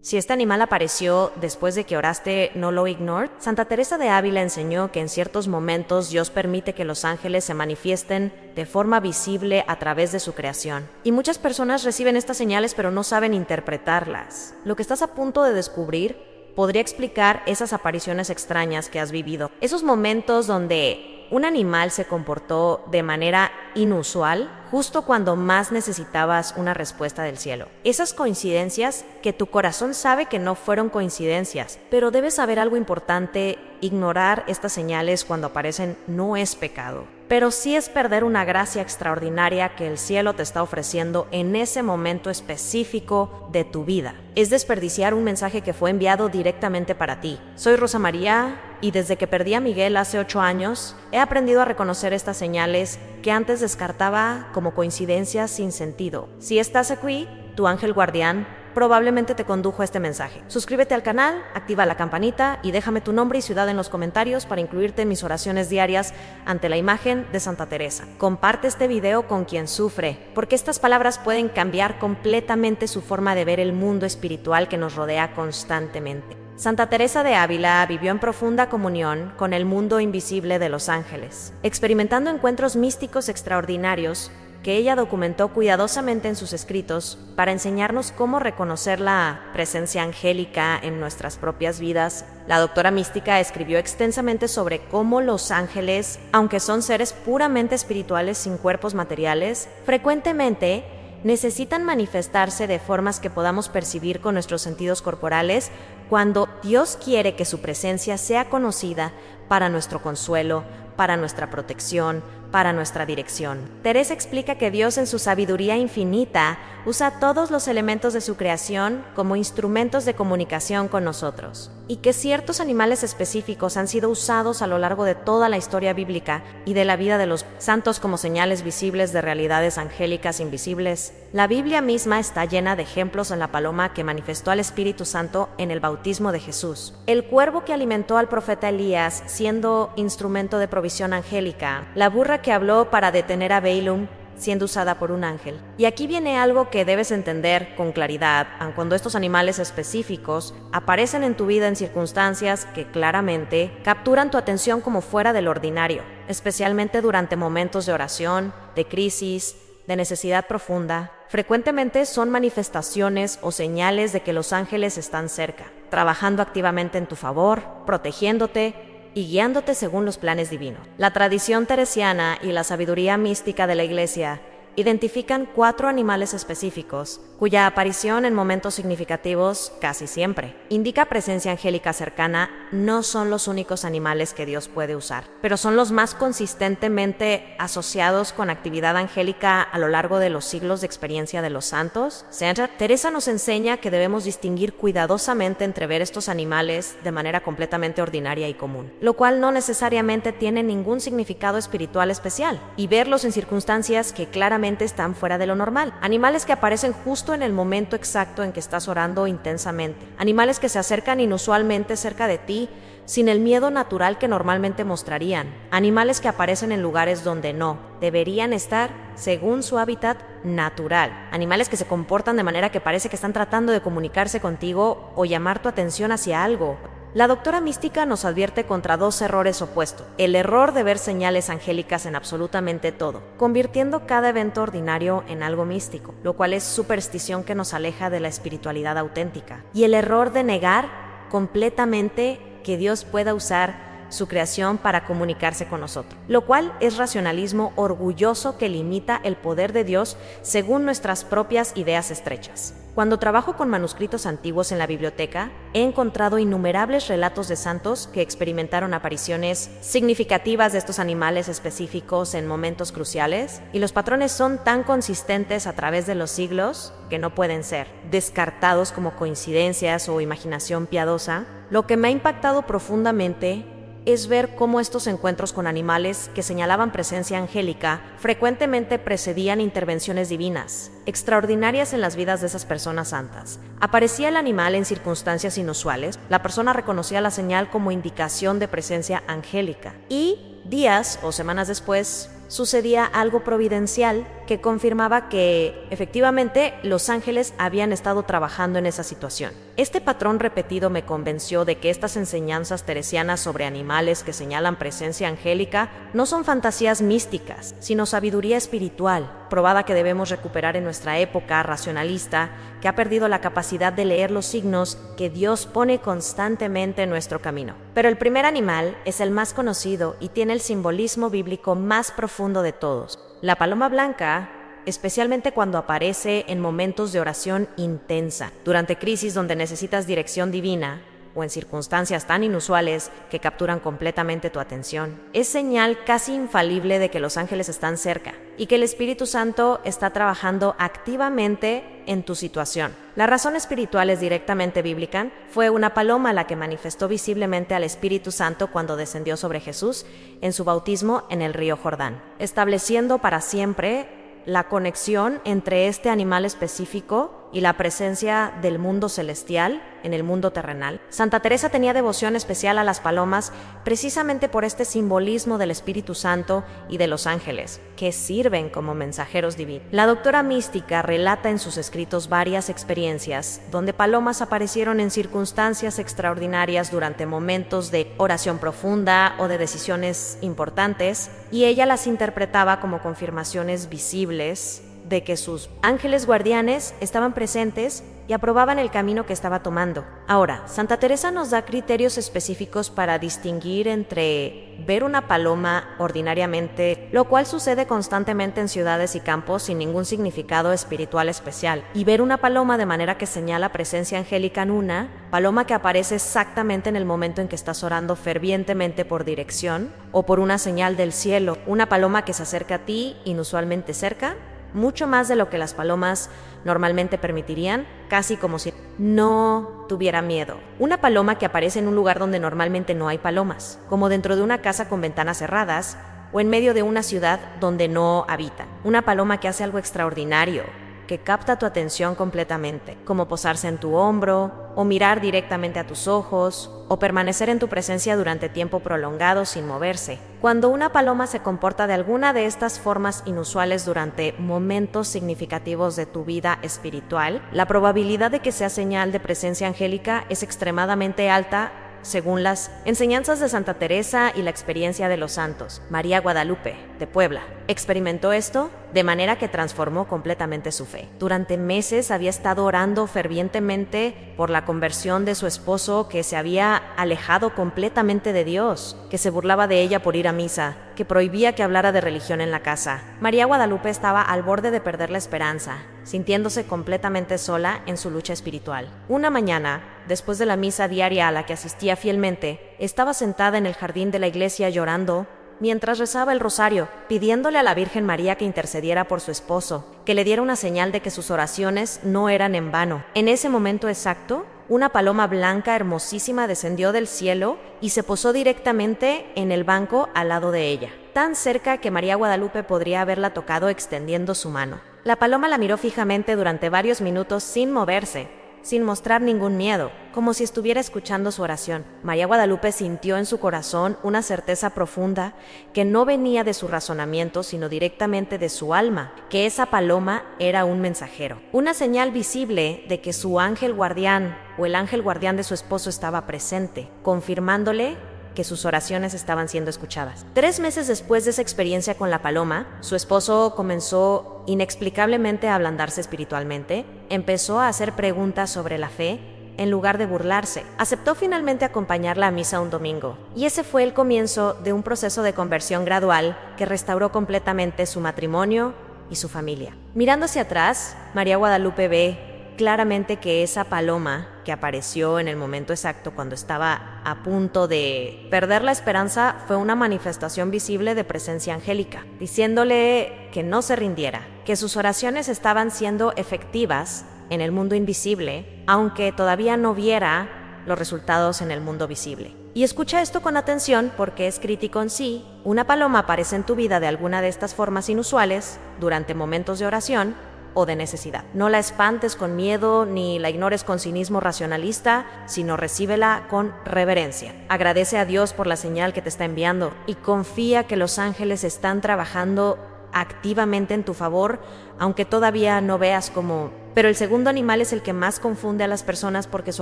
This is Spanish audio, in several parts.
Si este animal apareció después de que oraste, no lo ignore. Santa Teresa de Ávila enseñó que en ciertos momentos Dios permite que los ángeles se manifiesten de forma visible a través de su creación. Y muchas personas reciben estas señales pero no saben interpretarlas. Lo que estás a punto de descubrir podría explicar esas apariciones extrañas que has vivido. Esos momentos donde un animal se comportó de manera inusual justo cuando más necesitabas una respuesta del cielo. Esas coincidencias que tu corazón sabe que no fueron coincidencias, pero debes saber algo importante: ignorar estas señales cuando aparecen no es pecado, pero sí es perder una gracia extraordinaria que el cielo te está ofreciendo en ese momento específico de tu vida. Es desperdiciar un mensaje que fue enviado directamente para ti. Soy Rosa María y desde que perdí a Miguel hace 8 años, he aprendido a reconocer estas señales que antes descartaba como coincidencias sin sentido. Si estás aquí, tu ángel guardián probablemente te condujo a este mensaje. Suscríbete al canal, activa la campanita y déjame tu nombre y ciudad en los comentarios para incluirte en mis oraciones diarias ante la imagen de Santa Teresa. Comparte este video con quien sufre, porque estas palabras pueden cambiar completamente su forma de ver el mundo espiritual que nos rodea constantemente. Santa Teresa de Ávila vivió en profunda comunión con el mundo invisible de los ángeles, experimentando encuentros místicos extraordinarios que ella documentó cuidadosamente en sus escritos para enseñarnos cómo reconocer la presencia angélica en nuestras propias vidas. La doctora mística escribió extensamente sobre cómo los ángeles, aunque son seres puramente espirituales sin cuerpos materiales, frecuentemente necesitan manifestarse de formas que podamos percibir con nuestros sentidos corporales cuando Dios quiere que su presencia sea conocida para nuestro consuelo, para nuestra protección, para nuestra dirección. Teresa explica que Dios en su sabiduría infinita usa todos los elementos de su creación como instrumentos de comunicación con nosotros, y que ciertos animales específicos han sido usados a lo largo de toda la historia bíblica y de la vida de los santos como señales visibles de realidades angélicas invisibles. La Biblia misma está llena de ejemplos en la paloma que manifestó al Espíritu Santo en el bautismo de Jesús, el cuervo que alimentó al profeta Elías siendo instrumento de provisión angélica, la burra que habló para detener a Balaam siendo usada por un ángel. Y aquí viene algo que debes entender con claridad: aun cuando estos animales específicos aparecen en tu vida en circunstancias que claramente capturan tu atención como fuera del ordinario, especialmente durante momentos de oración, de crisis, de necesidad profunda, frecuentemente son manifestaciones o señales de que los ángeles están cerca, trabajando activamente en tu favor, protegiéndote y guiándote según los planes divinos. La tradición teresiana y la sabiduría mística de la Iglesia identifican 4 animales específicos, cuya aparición en momentos significativos, casi siempre, indica presencia angélica cercana. No son los únicos animales que Dios puede usar, pero son los más consistentemente asociados con actividad angélica a lo largo de los siglos de experiencia de los santos. Santa Teresa nos enseña que debemos distinguir cuidadosamente entre ver estos animales de manera completamente ordinaria y común, lo cual no necesariamente tiene ningún significado espiritual especial, y verlos en circunstancias que claramente están fuera de lo normal. Animales que aparecen justo en el momento exacto en que estás orando intensamente. Animales que se acercan inusualmente cerca de ti sin el miedo natural que normalmente mostrarían. Animales que aparecen en lugares donde no deberían estar según su hábitat natural. Animales que se comportan de manera que parece que están tratando de comunicarse contigo o llamar tu atención hacia algo. La doctora mística nos advierte contra 2 errores opuestos: el error de ver señales angélicas en absolutamente todo, convirtiendo cada evento ordinario en algo místico, lo cual es superstición que nos aleja de la espiritualidad auténtica, y el error de negar completamente que Dios pueda usar su creación para comunicarse con nosotros, lo cual es racionalismo orgulloso que limita el poder de Dios según nuestras propias ideas estrechas. Cuando trabajo con manuscritos antiguos en la biblioteca, he encontrado innumerables relatos de santos que experimentaron apariciones significativas de estos animales específicos en momentos cruciales, y los patrones son tan consistentes a través de los siglos que no pueden ser descartados como coincidencias o imaginación piadosa. Lo que me ha impactado profundamente es ver cómo estos encuentros con animales que señalaban presencia angélica frecuentemente precedían intervenciones divinas, extraordinarias en las vidas de esas personas santas. Aparecía el animal en circunstancias inusuales, la persona reconocía la señal como indicación de presencia angélica, y días o semanas después sucedía algo providencial que confirmaba que, efectivamente, los ángeles habían estado trabajando en esa situación. Este patrón repetido me convenció de que estas enseñanzas teresianas sobre animales que señalan presencia angélica no son fantasías místicas, sino sabiduría espiritual, probada que debemos recuperar en nuestra época racionalista, que ha perdido la capacidad de leer los signos que Dios pone constantemente en nuestro camino. Pero el primer animal es el más conocido y tiene el simbolismo bíblico más profundo de todos. La paloma blanca, especialmente cuando aparece en momentos de oración intensa, durante crisis donde necesitas dirección divina, o en circunstancias tan inusuales que capturan completamente tu atención, es señal casi infalible de que los ángeles están cerca y que el Espíritu Santo está trabajando activamente en tu situación. La razón espiritual es directamente bíblica. Fue una paloma la que manifestó visiblemente al Espíritu Santo cuando descendió sobre Jesús en su bautismo en el río Jordán, estableciendo para siempre la conexión entre este animal específico y la presencia del mundo celestial en el mundo terrenal. Santa Teresa tenía devoción especial a las palomas precisamente por este simbolismo del Espíritu Santo y de los ángeles, que sirven como mensajeros divinos. La doctora mística relata en sus escritos varias experiencias donde palomas aparecieron en circunstancias extraordinarias durante momentos de oración profunda o de decisiones importantes, y ella las interpretaba como confirmaciones visibles de que sus ángeles guardianes estaban presentes y aprobaban el camino que estaba tomando. Ahora, Santa Teresa nos da criterios específicos para distinguir entre ver una paloma ordinariamente, lo cual sucede constantemente en ciudades y campos sin ningún significado espiritual especial, y ver una paloma de manera que señala presencia angélica en una paloma que aparece exactamente en el momento en que estás orando fervientemente por dirección o por una señal del cielo, una paloma que se acerca a ti inusualmente cerca, mucho más de lo que las palomas normalmente permitirían, casi como si no tuviera miedo. Una paloma que aparece en un lugar donde normalmente no hay palomas, como dentro de una casa con ventanas cerradas o en medio de una ciudad donde no habitan. Una paloma que hace algo extraordinario, que capta tu atención completamente, como posarse en tu hombro, o mirar directamente a tus ojos, o permanecer en tu presencia durante tiempo prolongado sin moverse. Cuando una paloma se comporta de alguna de estas formas inusuales durante momentos significativos de tu vida espiritual, la probabilidad de que sea señal de presencia angélica es extremadamente alta, según las enseñanzas de Santa Teresa y la experiencia de los santos. María Guadalupe, de Puebla, experimentó esto de manera que transformó completamente su fe. Durante meses había estado orando fervientemente por la conversión de su esposo, que se había alejado completamente de Dios, que se burlaba de ella por ir a misa, que prohibía que hablara de religión en la casa. María Guadalupe estaba al borde de perder la esperanza, sintiéndose completamente sola en su lucha espiritual. Una mañana, después de la misa diaria a la que asistía fielmente, estaba sentada en el jardín de la iglesia llorando mientras rezaba el rosario, pidiéndole a la Virgen María que intercediera por su esposo, que le diera una señal de que sus oraciones no eran en vano. En ese momento exacto, una paloma blanca hermosísima descendió del cielo y se posó directamente en el banco al lado de ella, tan cerca que María Guadalupe podría haberla tocado extendiendo su mano. La paloma la miró fijamente durante varios minutos sin moverse, sin mostrar ningún miedo, como si estuviera escuchando su oración. María Guadalupe sintió en su corazón una certeza profunda que no venía de su razonamiento, sino directamente de su alma, que esa paloma era un mensajero, una señal visible de que su ángel guardián o el ángel guardián de su esposo estaba presente, confirmándole que sus oraciones estaban siendo escuchadas. 3 meses después de esa experiencia con la paloma, su esposo comenzó inexplicablemente a ablandarse espiritualmente, empezó a hacer preguntas sobre la fe en lugar de burlarse. Aceptó finalmente acompañarla a misa un domingo, y ese fue el comienzo de un proceso de conversión gradual que restauró completamente su matrimonio y su familia. Mirando hacia atrás, María Guadalupe ve claramente que esa paloma que apareció en el momento exacto cuando estaba a punto de perder la esperanza fue una manifestación visible de presencia angélica, diciéndole que no se rindiera, que sus oraciones estaban siendo efectivas en el mundo invisible, aunque todavía no viera los resultados en el mundo visible. Y escucha esto con atención porque es crítico en sí. Una paloma aparece en tu vida de alguna de estas formas inusuales durante momentos de oración o de necesidad. No la espantes con miedo ni la ignores con cinismo racionalista, sino recíbela con reverencia. Agradece a Dios por la señal que te está enviando y confía que los ángeles están trabajando activamente en tu favor, aunque todavía no veas cómo. Pero el segundo animal es el que más confunde a las personas porque su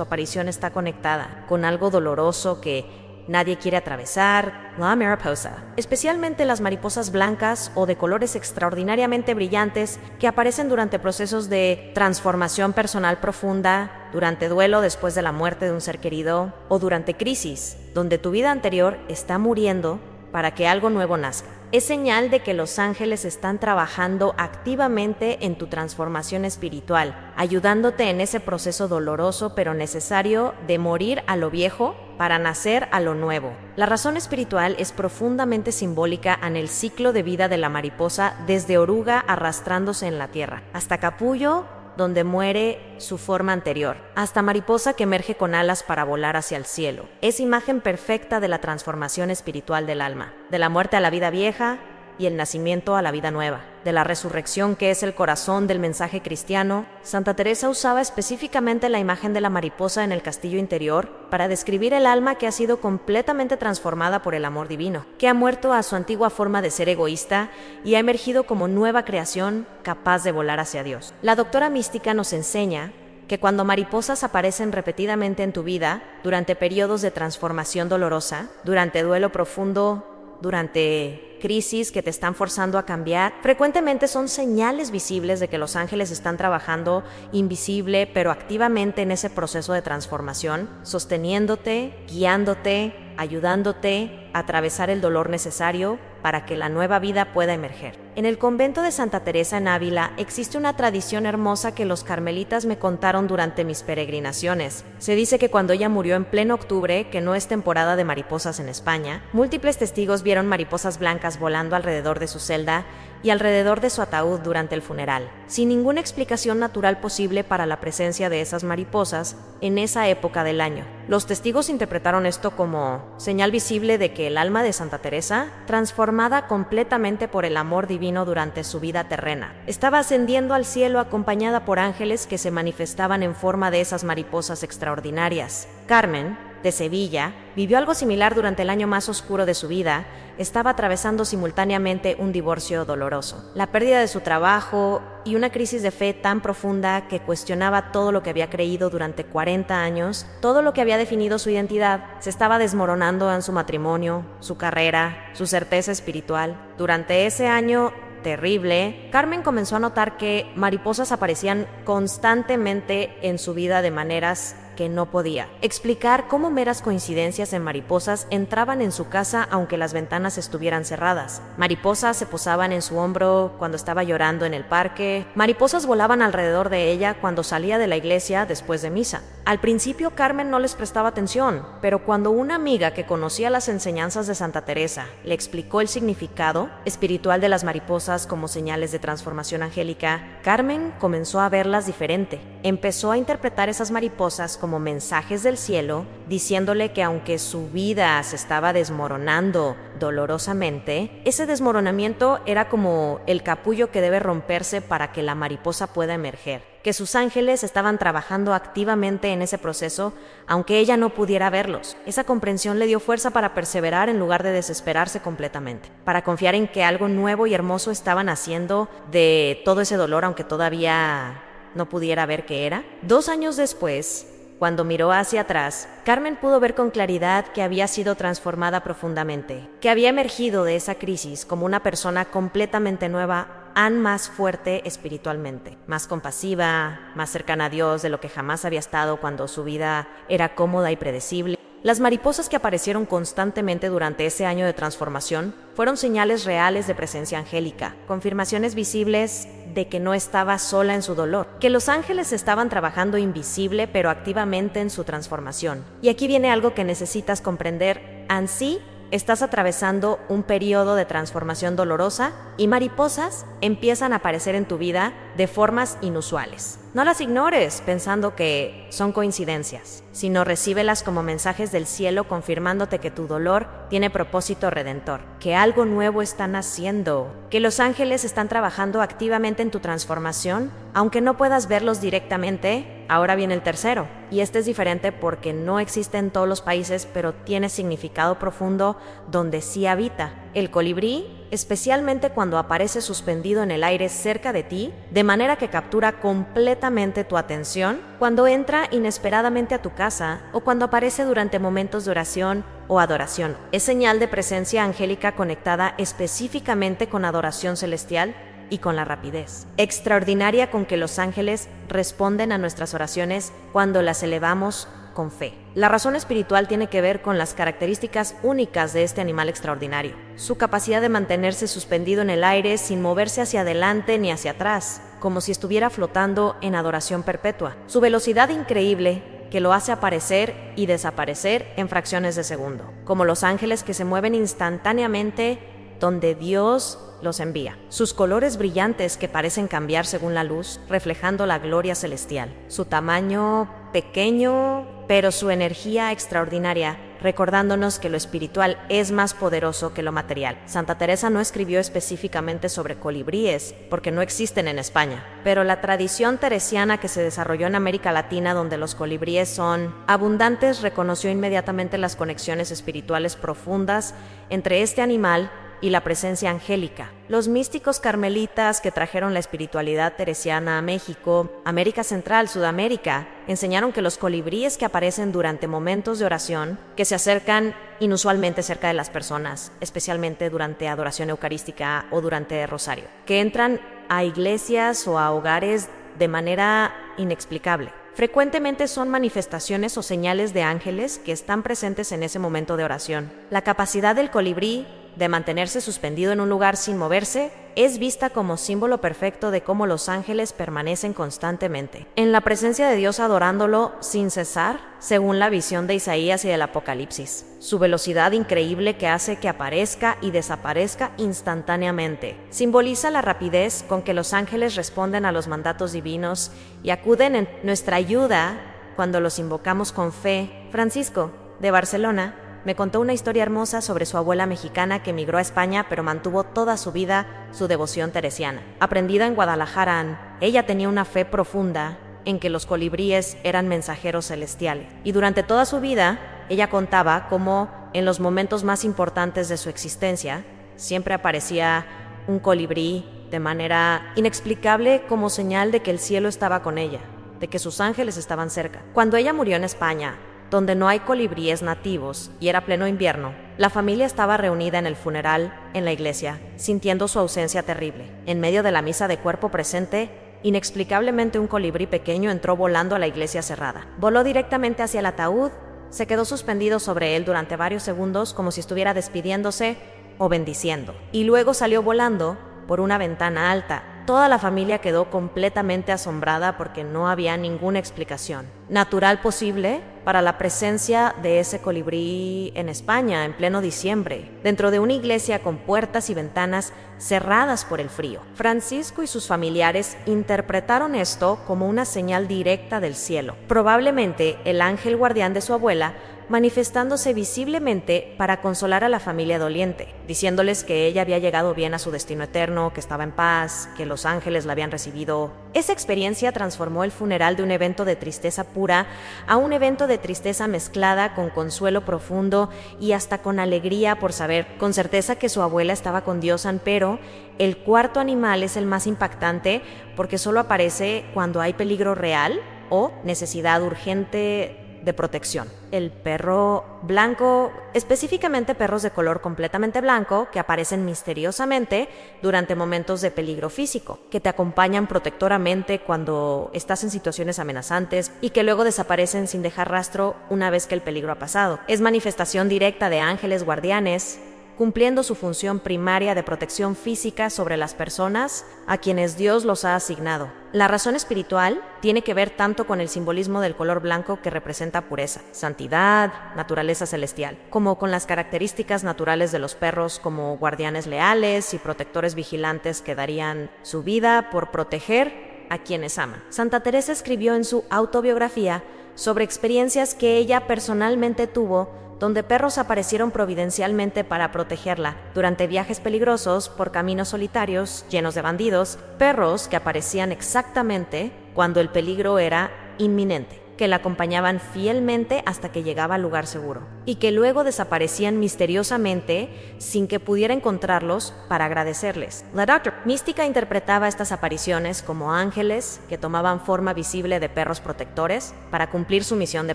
aparición está conectada con algo doloroso que nadie quiere atravesar, la mariposa. Especialmente las mariposas blancas o de colores extraordinariamente brillantes que aparecen durante procesos de transformación personal profunda, durante duelo después de la muerte de un ser querido o durante crisis, donde tu vida anterior está muriendo para que algo nuevo nazca. Es señal de que los ángeles están trabajando activamente en tu transformación espiritual, ayudándote en ese proceso doloroso pero necesario de morir a lo viejo para nacer a lo nuevo. La razón espiritual es profundamente simbólica en el ciclo de vida de la mariposa desde oruga arrastrándose en la tierra, hasta capullo, donde muere su forma anterior, hasta mariposa que emerge con alas para volar hacia el cielo. Es imagen perfecta de la transformación espiritual del alma, de la muerte a la vida vieja y el nacimiento a la vida nueva, de la resurrección que es el corazón del mensaje cristiano. Santa Teresa usaba específicamente la imagen de la mariposa en el castillo interior para describir el alma que ha sido completamente transformada por el amor divino, que ha muerto a su antigua forma de ser egoísta y ha emergido como nueva creación capaz de volar hacia Dios. La doctora mística nos enseña que cuando mariposas aparecen repetidamente en tu vida, durante periodos de transformación dolorosa, durante duelo profundo, durante crisis que te están forzando a cambiar, frecuentemente son señales visibles de que los ángeles están trabajando invisible pero activamente en ese proceso de transformación, sosteniéndote, guiándote, ayudándote a atravesar el dolor necesario para que la nueva vida pueda emerger. En el convento de Santa Teresa en Ávila existe una tradición hermosa que los carmelitas me contaron durante mis peregrinaciones. Se dice que cuando ella murió en pleno octubre, que no es temporada de mariposas en España, múltiples testigos vieron mariposas blancas volando alrededor de su celda y alrededor de su ataúd durante el funeral, sin ninguna explicación natural posible para la presencia de esas mariposas en esa época del año. Los testigos interpretaron esto como señal visible de que el alma de Santa Teresa, transformada completamente por el amor divino durante su vida terrena, estaba ascendiendo al cielo acompañada por ángeles que se manifestaban en forma de esas mariposas extraordinarias. Carmen, de Sevilla, vivió algo similar durante el año más oscuro de su vida. Estaba atravesando simultáneamente un divorcio doloroso, la pérdida de su trabajo y una crisis de fe tan profunda que cuestionaba todo lo que había creído durante 40 años, todo lo que había definido su identidad. Se estaba desmoronando en su matrimonio, su carrera, su certeza espiritual. Durante ese año terrible, Carmen comenzó a notar que mariposas aparecían constantemente en su vida de maneras que no podía explicar, cómo meras coincidencias en mariposas entraban en su casa aunque las ventanas estuvieran cerradas. Mariposas se posaban en su hombro cuando estaba llorando en el parque. Mariposas volaban alrededor de ella cuando salía de la iglesia después de misa. Al principio Carmen no les prestaba atención, pero cuando una amiga que conocía las enseñanzas de Santa Teresa le explicó el significado espiritual de las mariposas como señales de transformación angélica, Carmen comenzó a verlas diferente. Empezó a interpretar esas mariposas como mensajes del cielo, diciéndole que aunque su vida se estaba desmoronando dolorosamente, ese desmoronamiento era como el capullo que debe romperse para que la mariposa pueda emerger, que sus ángeles estaban trabajando activamente en ese proceso, aunque ella no pudiera verlos. Esa comprensión le dio fuerza para perseverar en lugar de desesperarse completamente, para confiar en que algo nuevo y hermoso estaban haciendo de todo ese dolor, aunque todavía no pudiera ver qué era. 2 años después, cuando miró hacia atrás, Carmen pudo ver con claridad que había sido transformada profundamente, que había emergido de esa crisis como una persona completamente nueva, aún más fuerte espiritualmente, más compasiva, más cercana a Dios de lo que jamás había estado cuando su vida era cómoda y predecible. Las mariposas que aparecieron constantemente durante ese año de transformación fueron señales reales de presencia angélica, confirmaciones visibles de que no estaba sola en su dolor, que los ángeles estaban trabajando invisible pero activamente en su transformación. Y aquí viene algo que necesitas comprender. Ansí, estás atravesando un periodo de transformación dolorosa y mariposas empiezan a aparecer en tu vida de formas inusuales. No las ignores pensando que son coincidencias, sino recíbelas como mensajes del cielo confirmándote que tu dolor tiene propósito redentor, que algo nuevo están haciendo, que los ángeles están trabajando activamente en tu transformación, aunque no puedas verlos directamente. Ahora viene el tercero, y este es diferente porque no existe en todos los países, pero tiene significado profundo donde sí habita. El colibrí especialmente cuando aparece suspendido en el aire cerca de ti, de manera que captura completamente tu atención, cuando entra inesperadamente a tu casa o cuando aparece durante momentos de oración o adoración. Es señal de presencia angélica conectada específicamente con adoración celestial y con la rapidez extraordinaria con que los ángeles responden a nuestras oraciones cuando las elevamos con fe. La razón espiritual tiene que ver con las características únicas de este animal extraordinario: su capacidad de mantenerse suspendido en el aire sin moverse hacia adelante ni hacia atrás, como si estuviera flotando en adoración perpetua; su velocidad increíble, que lo hace aparecer y desaparecer en fracciones de segundo, como los ángeles que se mueven instantáneamente donde Dios los envía; sus colores brillantes que parecen cambiar según la luz, reflejando la gloria celestial; su tamaño pequeño, pero su energía extraordinaria, recordándonos que lo espiritual es más poderoso que lo material. Santa Teresa no escribió específicamente sobre colibríes, porque no existen en España, pero la tradición teresiana que se desarrolló en América Latina, donde los colibríes son abundantes, reconoció inmediatamente las conexiones espirituales profundas entre este animal y la presencia angélica. Los místicos carmelitas que trajeron la espiritualidad teresiana a México, América Central, Sudamérica, enseñaron que los colibríes que aparecen durante momentos de oración, que se acercan inusualmente cerca de las personas, especialmente durante adoración eucarística o durante rosario, que entran a iglesias o a hogares de manera inexplicable, frecuentemente son manifestaciones o señales de ángeles que están presentes en ese momento de oración. La capacidad del colibrí de mantenerse suspendido en un lugar sin moverse es vista como símbolo perfecto de cómo los ángeles permanecen constantemente en la presencia de Dios, adorándolo sin cesar, según la visión de Isaías y del Apocalipsis. Su velocidad increíble que hace que aparezca y desaparezca instantáneamente simboliza la rapidez con que los ángeles responden a los mandatos divinos y acuden en nuestra ayuda cuando los invocamos con fe. Francisco, de Barcelona, me contó una historia hermosa sobre su abuela mexicana que emigró a España, pero mantuvo toda su vida su devoción teresiana. Aprendida en Guadalajara, ella tenía una fe profunda en que los colibríes eran mensajeros celestiales. Y durante toda su vida, ella contaba cómo en los momentos más importantes de su existencia, siempre aparecía un colibrí de manera inexplicable, como señal de que el cielo estaba con ella, de que sus ángeles estaban cerca. Cuando ella murió en España, donde no hay colibríes nativos y era pleno invierno, la familia estaba reunida en el funeral en la iglesia, sintiendo su ausencia terrible. En medio de la misa de cuerpo presente, inexplicablemente un colibrí pequeño entró volando a la iglesia cerrada. Voló directamente hacia el ataúd, se quedó suspendido sobre él durante varios segundos como si estuviera despidiéndose o bendiciendo, y luego salió volando por una ventana alta. Toda la familia quedó completamente asombrada porque no había ninguna explicación natural posible para la presencia de ese colibrí en España en pleno diciembre, dentro de una iglesia con puertas y ventanas cerradas por el frío. Francisco y sus familiares interpretaron esto como una señal directa del cielo, probablemente el ángel guardián de su abuela, manifestándose visiblemente para consolar a la familia doliente, diciéndoles que ella había llegado bien a su destino eterno, que estaba en paz, que los ángeles la habían recibido. Esa experiencia transformó el funeral de un evento de tristeza pura a un evento de tristeza mezclada con consuelo profundo y hasta con alegría por saber con certeza que su abuela estaba con Dios. Pero el cuarto animal es el más impactante porque solo aparece cuando hay peligro real o necesidad urgente de protección. El perro blanco, específicamente perros de color completamente blanco que aparecen misteriosamente durante momentos de peligro físico, que te acompañan protectoramente cuando estás en situaciones amenazantes y que luego desaparecen sin dejar rastro una vez que el peligro ha pasado. Es manifestación directa de ángeles guardianes, cumpliendo su función primaria de protección física sobre las personas a quienes Dios los ha asignado. La razón espiritual tiene que ver tanto con el simbolismo del color blanco que representa pureza, santidad, naturaleza celestial, como con las características naturales de los perros como guardianes leales y protectores vigilantes que darían su vida por proteger a quienes aman. Santa Teresa escribió en su autobiografía sobre experiencias que ella personalmente tuvo donde perros aparecieron providencialmente para protegerla durante viajes peligrosos por caminos solitarios llenos de bandidos, perros que aparecían exactamente cuando el peligro era inminente, que la acompañaban fielmente hasta que llegaba al lugar seguro. y que luego desaparecían misteriosamente sin que pudiera encontrarlos para agradecerles. La Dr. Mística interpretaba estas apariciones como ángeles que tomaban forma visible de perros protectores para cumplir su misión de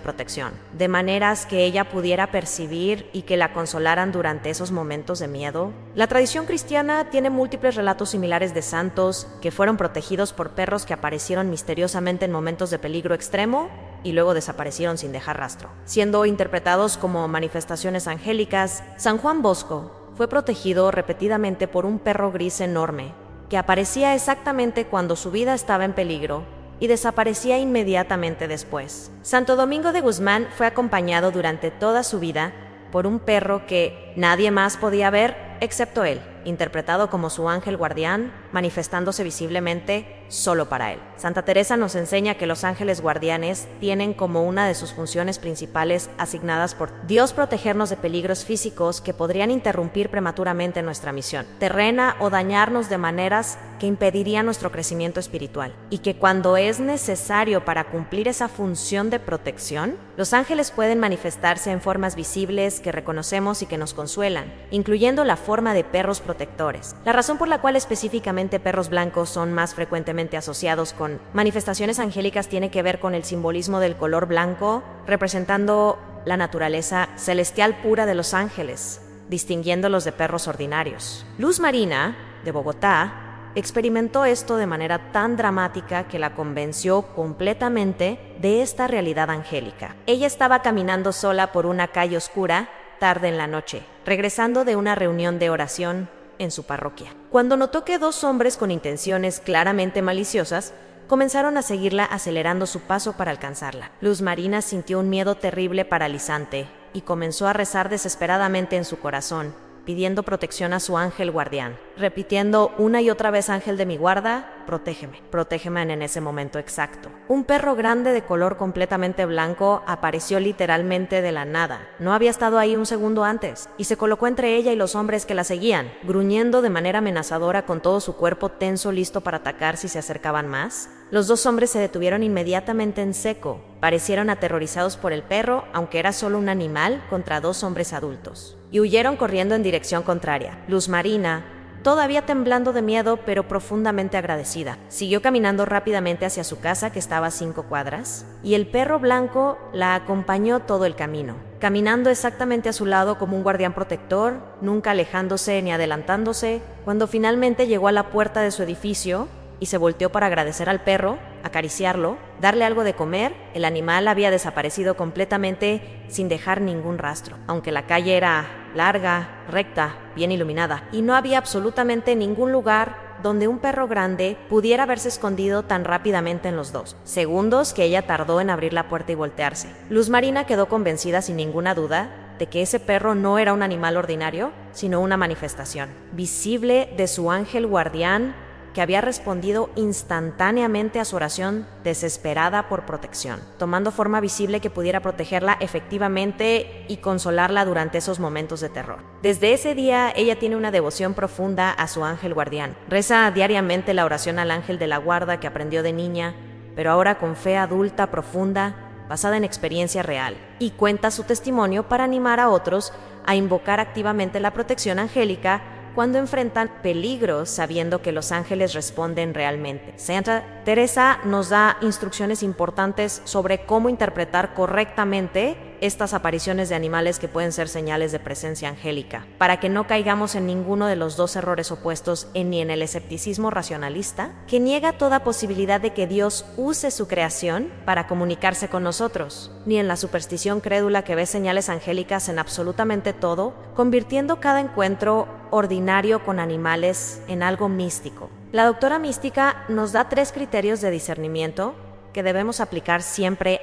protección, de maneras que ella pudiera percibir y que la consolaran durante esos momentos de miedo. La tradición cristiana tiene múltiples relatos similares de santos que fueron protegidos por perros que aparecieron misteriosamente en momentos de peligro extremo y luego desaparecieron sin dejar rastro, siendo interpretados como manifestaciones angélicas. San Juan Bosco fue protegido repetidamente por un perro gris enorme que aparecía exactamente cuando su vida estaba en peligro y desaparecía inmediatamente después. Santo Domingo de Guzmán fue acompañado durante toda su vida por un perro que nadie más podía ver excepto él, interpretado como su ángel guardián, manifestándose visiblemente solo para él. Santa Teresa nos enseña que los ángeles guardianes tienen como una de sus funciones principales asignadas por Dios protegernos de peligros físicos que podrían interrumpir prematuramente nuestra misión terrena o dañarnos de maneras que impedirían nuestro crecimiento espiritual, y que cuando es necesario para cumplir esa función de protección, los ángeles pueden manifestarse en formas visibles que reconocemos y que nos consuelan, incluyendo la forma de perros protectores. La razón por la cual específicamente perros blancos son más frecuentemente asociados con manifestaciones angélicas tiene que ver con el simbolismo del color blanco, representando la naturaleza celestial pura de los ángeles, distinguiéndolos de perros ordinarios. Luz Marina, de Bogotá, experimentó esto de manera tan dramática que la convenció completamente de esta realidad angélica. Ella estaba caminando sola por una calle oscura, tarde en la noche, regresando de una reunión de oración en su parroquia, cuando notó que dos hombres con intenciones claramente maliciosas comenzaron a seguirla acelerando su paso para alcanzarla. Luz Marina sintió un miedo terrible paralizante y comenzó a rezar desesperadamente en su corazón, pidiendo protección a su ángel guardián, repitiendo una y otra vez: ángel de mi guarda, protégeme, protégeme. En ese momento exacto, un perro grande de color completamente blanco apareció literalmente de la nada. No había estado ahí un segundo antes, y se colocó entre ella y los hombres que la seguían, gruñendo de manera amenazadora con todo su cuerpo tenso, listo para atacar si se acercaban más. Los dos hombres se detuvieron inmediatamente en seco. Parecieron aterrorizados por el perro, aunque era solo un animal contra dos hombres adultos, y huyeron corriendo en dirección contraria. Luz Marina, todavía temblando de miedo pero profundamente agradecida, siguió caminando rápidamente hacia su casa, que estaba a 5 cuadras, y el perro blanco la acompañó todo el camino, caminando exactamente a su lado como un guardián protector, nunca alejándose ni adelantándose. Cuando finalmente llegó a la puerta de su edificio y se volteó para agradecer al perro, acariciarlo, darle algo de comer, el animal había desaparecido completamente sin dejar ningún rastro, aunque la calle era larga, recta, bien iluminada, y no había absolutamente ningún lugar donde un perro grande pudiera haberse escondido tan rápidamente en los 2 segundos que ella tardó en abrir la puerta y voltearse. Luz Marina quedó convencida sin ninguna duda de que ese perro no era un animal ordinario, sino una manifestación visible de su ángel guardián, que había respondido instantáneamente a su oración desesperada por protección, tomando forma visible que pudiera protegerla efectivamente y consolarla durante esos momentos de terror. Desde ese día, ella tiene una devoción profunda a su ángel guardián. Reza diariamente la oración al ángel de la guarda que aprendió de niña, pero ahora con fe adulta profunda, basada en experiencia real, y cuenta su testimonio para animar a otros a invocar activamente la protección angélica cuando enfrentan peligros, sabiendo que los ángeles responden realmente. Santa Teresa nos da instrucciones importantes sobre cómo interpretar correctamente estas apariciones de animales que pueden ser señales de presencia angélica, para que no caigamos en ninguno de los dos errores opuestos, ni en el escepticismo racionalista, que niega toda posibilidad de que Dios use su creación para comunicarse con nosotros, ni en la superstición crédula que ve señales angélicas en absolutamente todo, convirtiendo cada encuentro ordinario con animales en algo místico. La doctora mística nos da 3 criterios de discernimiento que debemos aplicar siempre.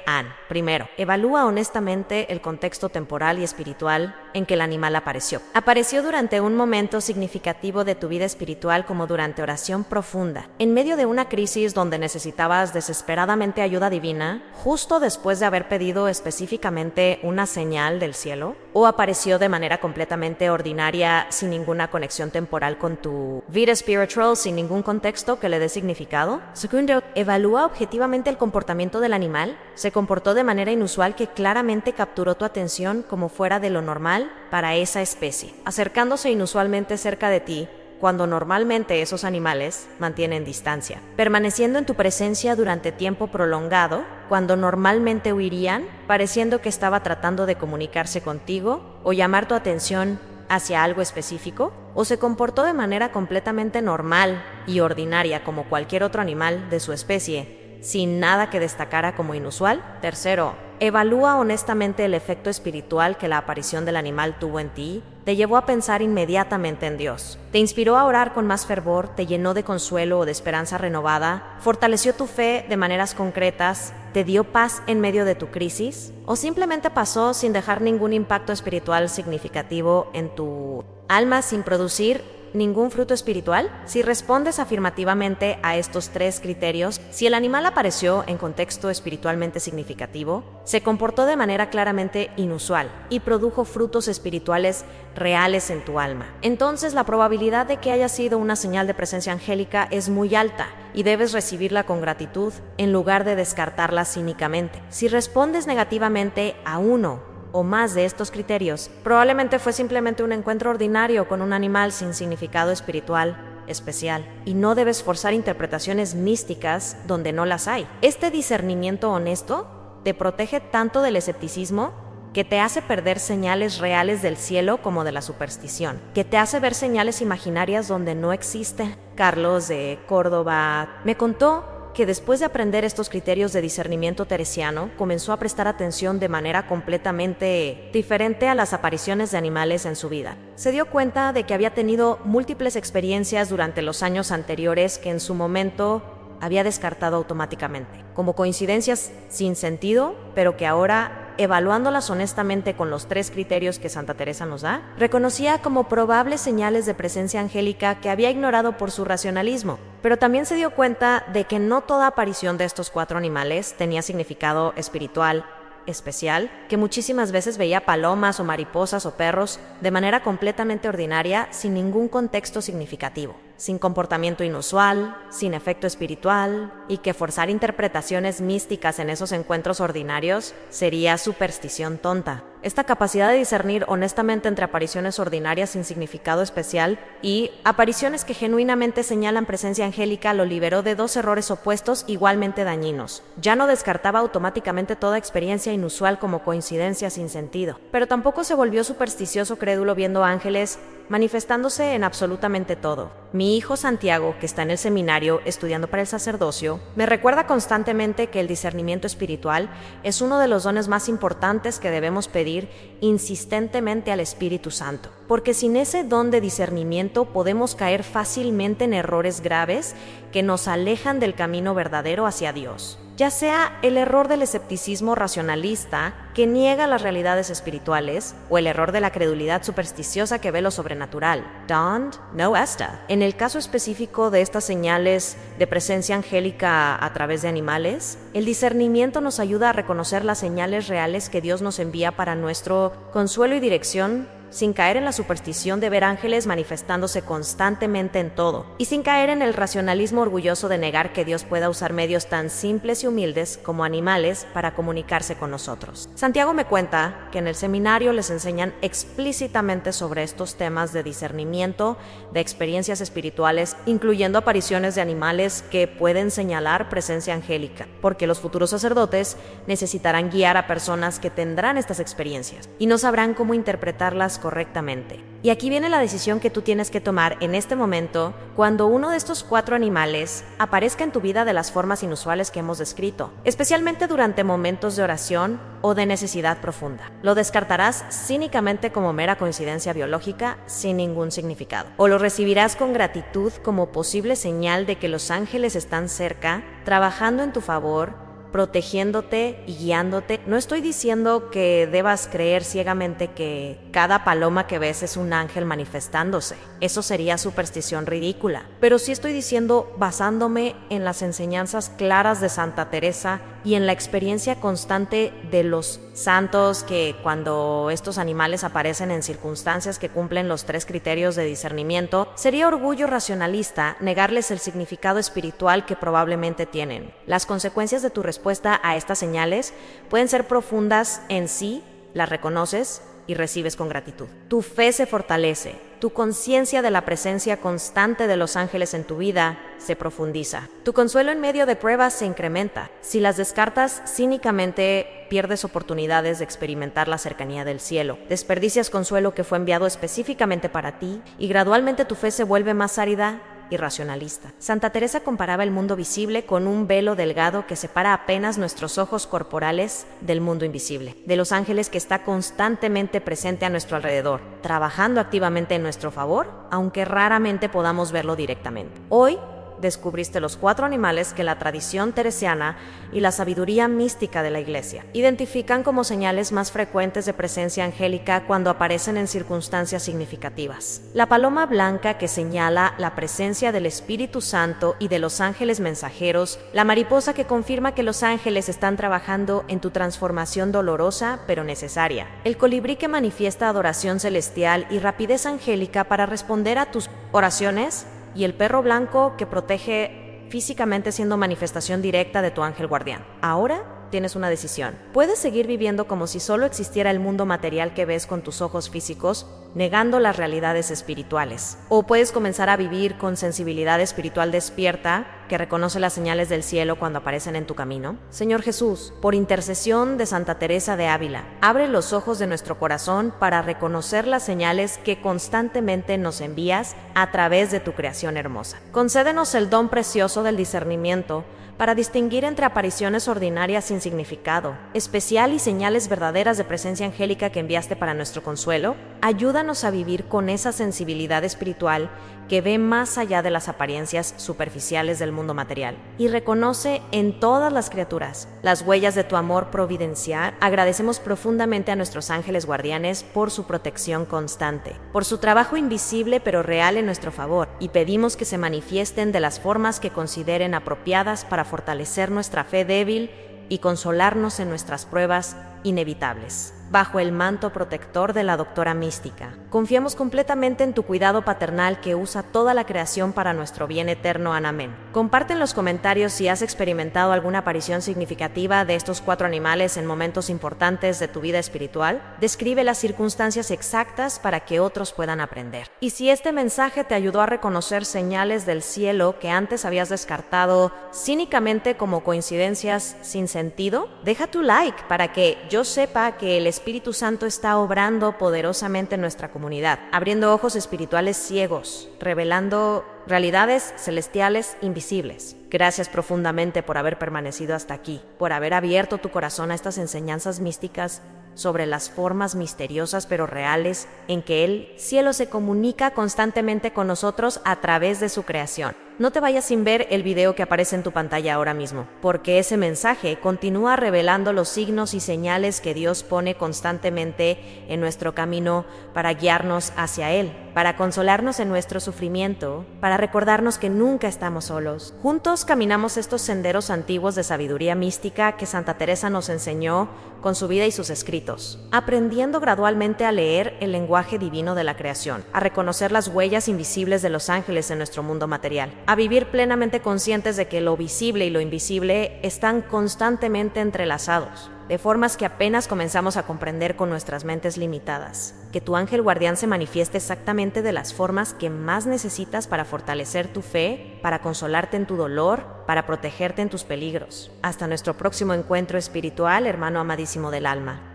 Primero, evalúa honestamente el contexto temporal y espiritual en que el animal apareció. Apareció durante un momento significativo de tu vida espiritual, como durante oración profunda, en medio de una crisis donde necesitabas desesperadamente ayuda divina, justo después de haber pedido específicamente una señal del cielo, o apareció de manera completamente ordinaria, sin ninguna conexión temporal con tu vida espiritual, sin ningún contexto que le dé significado. Segundo, evalúa objetivamente el comportamiento del animal. Se comportó de manera inusual que claramente capturó tu atención como fuera de lo normal para esa especie, acercándose inusualmente cerca de ti cuando normalmente esos animales mantienen distancia, permaneciendo en tu presencia durante tiempo prolongado cuando normalmente huirían, pareciendo que estaba tratando de comunicarse contigo o llamar tu atención hacia algo específico, o se comportó de manera completamente normal y ordinaria como cualquier otro animal de su especie, sin nada que destacara como inusual. Tercero, evalúa honestamente el efecto espiritual que la aparición del animal tuvo en ti. Te llevó a pensar inmediatamente en Dios, te inspiró a orar con más fervor, te llenó de consuelo o de esperanza renovada, fortaleció tu fe de maneras concretas, te dio paz en medio de tu crisis, o simplemente pasó sin dejar ningún impacto espiritual significativo en tu alma, sin producir ningún fruto espiritual. Si respondes afirmativamente a estos tres criterios, si el animal apareció en contexto espiritualmente significativo, se comportó de manera claramente inusual y produjo frutos espirituales reales en tu alma, entonces la probabilidad de que haya sido una señal de presencia angélica es muy alta y debes recibirla con gratitud en lugar de descartarla cínicamente. Si respondes negativamente a uno o más de estos criterios, probablemente fue simplemente un encuentro ordinario con un animal sin significado espiritual especial, y no debes forzar interpretaciones místicas donde no las hay. Este discernimiento honesto te protege tanto del escepticismo, que te hace perder señales reales del cielo como de la superstición, que te hace ver señales imaginarias donde no existen. Carlos de Córdoba me contó que después de aprender estos criterios de discernimiento teresiano, comenzó a prestar atención de manera completamente diferente a las apariciones de animales en su vida. Se dio cuenta de que había tenido múltiples experiencias durante los años anteriores que en su momento había descartado automáticamente, como coincidencias sin sentido, pero que ahora, evaluándolas honestamente con los tres criterios que Santa Teresa nos da, reconocía como probables señales de presencia angélica que había ignorado por su racionalismo. Pero también se dio cuenta de que no toda aparición de estos cuatro animales tenía significado espiritual especial, que muchísimas veces veía palomas o mariposas o perros de manera completamente ordinaria, sin ningún contexto significativo, sin comportamiento inusual, sin efecto espiritual, y que forzar interpretaciones místicas en esos encuentros ordinarios sería superstición tonta. Esta capacidad de discernir honestamente entre apariciones ordinarias sin significado especial y apariciones que genuinamente señalan presencia angélica lo liberó de dos errores opuestos igualmente dañinos. Ya no descartaba automáticamente toda experiencia inusual como coincidencia sin sentido, pero tampoco se volvió supersticioso crédulo viendo ángeles manifestándose en absolutamente todo. Mi hijo Santiago, que está en el seminario estudiando para el sacerdocio, me recuerda constantemente que el discernimiento espiritual es uno de los dones más importantes que debemos pedir insistentemente al Espíritu Santo, porque sin ese don de discernimiento podemos caer fácilmente en errores graves que nos alejan del camino verdadero hacia Dios, ya sea el error del escepticismo racionalista que niega las realidades espirituales o el error de la credulidad supersticiosa que ve lo sobrenatural. Don't, no esta. En el caso específico de estas señales de presencia angélica a través de animales, el discernimiento nos ayuda a reconocer las señales reales que Dios nos envía para nuestro consuelo y dirección, sin caer en la superstición de ver ángeles manifestándose constantemente en todo, y sin caer en el racionalismo orgulloso de negar que Dios pueda usar medios tan simples y humildes como animales para comunicarse con nosotros. Santiago me cuenta que en el seminario les enseñan explícitamente sobre estos temas de discernimiento, de experiencias espirituales, incluyendo apariciones de animales que pueden señalar presencia angélica, porque los futuros sacerdotes necesitarán guiar a personas que tendrán estas experiencias y no sabrán cómo interpretarlas correctamente. Y aquí viene la decisión que tú tienes que tomar en este momento cuando uno de estos cuatro animales aparezca en tu vida de las formas inusuales que hemos descrito, especialmente durante momentos de oración o de necesidad profunda. Lo descartarás cínicamente como mera coincidencia biológica sin ningún significado, o lo recibirás con gratitud como posible señal de que los ángeles están cerca, trabajando en tu favor, protegiéndote y guiándote. No estoy diciendo que debas creer ciegamente que cada paloma que ves es un ángel manifestándose. Eso sería superstición ridícula. Pero sí estoy diciendo, basándome en las enseñanzas claras de Santa Teresa y en la experiencia constante de los santos, que cuando estos animales aparecen en circunstancias que cumplen los 3 criterios de discernimiento, sería orgullo racionalista negarles el significado espiritual que probablemente tienen. Las consecuencias de tu respuesta a estas señales pueden ser profundas en sí, las reconoces y recibes con gratitud. Tu fe se fortalece, tu conciencia de la presencia constante de los ángeles en tu vida se profundiza. Tu consuelo en medio de pruebas se incrementa. Si las descartas cínicamente, pierdes oportunidades de experimentar la cercanía del cielo. Desperdicias consuelo que fue enviado específicamente para ti y gradualmente tu fe se vuelve más árida y racionalista. Santa Teresa comparaba el mundo visible con un velo delgado que separa apenas nuestros ojos corporales del mundo invisible, de los ángeles que está constantemente presente a nuestro alrededor, trabajando activamente en nuestro favor, aunque raramente podamos verlo directamente. Hoy descubriste los 4 animales que la tradición teresiana y la sabiduría mística de la Iglesia identifican como señales más frecuentes de presencia angélica cuando aparecen en circunstancias significativas. La paloma blanca, que señala la presencia del Espíritu Santo y de los ángeles mensajeros, la mariposa, que confirma que los ángeles están trabajando en tu transformación dolorosa pero necesaria, el colibrí, que manifiesta adoración celestial y rapidez angélica para responder a tus oraciones, y el perro blanco, que protege físicamente siendo manifestación directa de tu ángel guardián. Ahora tienes una decisión. Puedes seguir viviendo como si solo existiera el mundo material que ves con tus ojos físicos, negando las realidades espirituales. O puedes comenzar a vivir con sensibilidad espiritual despierta, que reconoce las señales del cielo cuando aparecen en tu camino. Señor Jesús, por intercesión de Santa Teresa de Ávila, abre los ojos de nuestro corazón para reconocer las señales que constantemente nos envías a través de tu creación hermosa. Concédenos el don precioso del discernimiento para distinguir entre apariciones ordinarias sin significado, especial y señales verdaderas de presencia angélica que enviaste para nuestro consuelo. Ayúdanos a vivir con esa sensibilidad espiritual que ve más allá de las apariencias superficiales del mundo material y reconoce en todas las criaturas las huellas de tu amor providencial. Agradecemos profundamente a nuestros ángeles guardianes por su protección constante, por su trabajo invisible pero real en nuestro favor, y pedimos que se manifiesten de las formas que consideren apropiadas para fortalecer nuestra fe débil y consolarnos en nuestras pruebas inevitables. Bajo el manto protector de la doctora mística, confiamos completamente en tu cuidado paternal que usa toda la creación para nuestro bien eterno. Amén. Comparte en los comentarios si has experimentado alguna aparición significativa de estos 4 animales en momentos importantes de tu vida espiritual. Describe las circunstancias exactas para que otros puedan aprender. Y si este mensaje te ayudó a reconocer señales del cielo que antes habías descartado cínicamente como coincidencias sin sentido, deja tu like para que yo sepa que el Espíritu Santo está obrando poderosamente en nuestra comunidad, abriendo ojos espirituales ciegos, revelando realidades celestiales invisibles. Gracias profundamente por haber permanecido hasta aquí, por haber abierto tu corazón a estas enseñanzas místicas sobre las formas misteriosas pero reales en que el cielo se comunica constantemente con nosotros a través de su creación. No te vayas sin ver el video que aparece en tu pantalla ahora mismo, porque ese mensaje continúa revelando los signos y señales que Dios pone constantemente en nuestro camino para guiarnos hacia Él, para consolarnos en nuestro sufrimiento, para recordarnos que nunca estamos solos. Juntos caminamos estos senderos antiguos de sabiduría mística que Santa Teresa nos enseñó con su vida y sus escritos, aprendiendo gradualmente a leer el lenguaje divino de la creación, a reconocer las huellas invisibles de los ángeles en nuestro mundo material, a vivir plenamente conscientes de que lo visible y lo invisible están constantemente entrelazados, de formas que apenas comenzamos a comprender con nuestras mentes limitadas. Que tu ángel guardián se manifieste exactamente de las formas que más necesitas para fortalecer tu fe, para consolarte en tu dolor, para protegerte en tus peligros. Hasta nuestro próximo encuentro espiritual, hermano amadísimo del alma.